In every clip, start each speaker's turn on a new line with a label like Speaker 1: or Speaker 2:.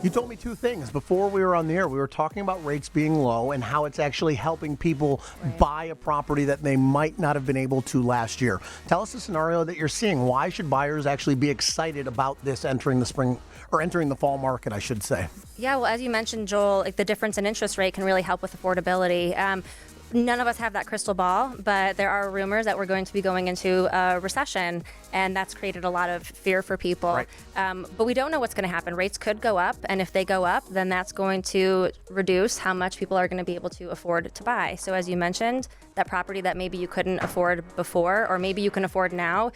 Speaker 1: You told me two things before we were on the air. We were talking about rates being low and how it's actually helping people buy a property that they might not have been able to last year. Tell us the scenario that you're seeing. Why should buyers actually be excited about this entering the spring or entering the fall market, I should say?
Speaker 2: Yeah, well, as you mentioned, Joel, like the difference in interest rate can really help with affordability. None of us have that crystal ball, but there are rumors that we're going to be going into a recession, and that's created a lot of fear for people.
Speaker 1: Right.
Speaker 2: But we don't know what's going to happen. Rates could go up, and if they go up, then that's going to reduce how much people are going to be able to afford to buy. So as you mentioned, that property that maybe you couldn't afford before, or maybe you can afford now,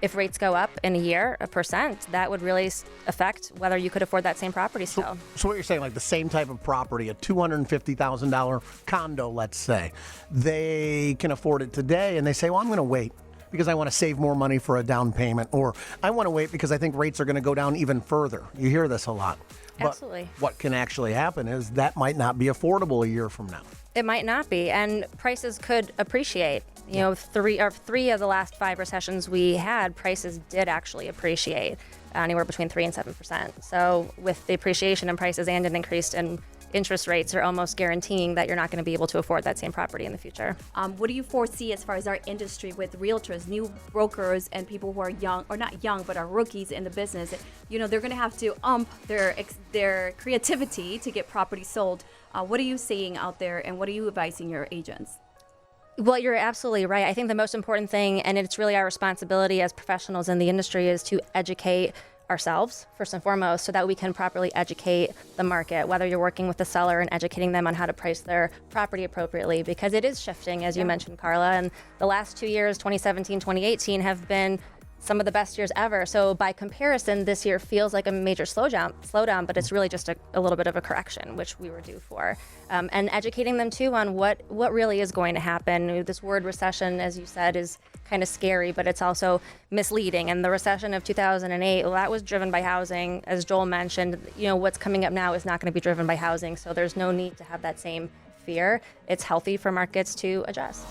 Speaker 2: if rates go up in a year, 1%, that would really affect whether you could afford that same property still.
Speaker 1: So what you're saying, like the same type of property, a $250,000 condo, let's say, they can afford it today, and they say, well, I'm going to wait because I want to save more money for a down payment, or I want to wait because I think rates are going to go down even further. You hear this a lot. But
Speaker 2: Absolutely.
Speaker 1: what can actually happen is that might not be affordable a year from now.
Speaker 2: It might not be, and prices could appreciate. You know, three of the last 5 recessions we had, prices did actually appreciate anywhere between 3 and 7%. So with the appreciation in prices and an increase in interest rates, are almost guaranteeing that you're not going to be able to afford that same property in the future.
Speaker 3: What do you foresee as far as our industry with realtors, new brokers, and people who are young, or not young, but are rookies in the business? You know, they're going to have to their creativity to get property sold. What are you seeing out there, and what are you advising your agents?
Speaker 2: Well, you're absolutely right. I think the most important thing, and it's really our responsibility as professionals in the industry, is to educate ourselves first and foremost so that we can properly educate the market, whether you're working with the seller and educating them on how to price their property appropriately, because it is shifting, as you mentioned, Karla, and the last 2 years, 2017, 2018, have been some of the best years ever. So by comparison, this year feels like a major slowdown, but it's really just a little bit of a correction, which we were due for. And educating them too on what really is going to happen. This word recession, as you said, is kind of scary, but it's also misleading. And the recession of 2008, well, that was driven by housing. As Joel mentioned, you know, what's coming up now is not going to be driven by housing. So there's no need to have that same fear. It's healthy for markets to adjust.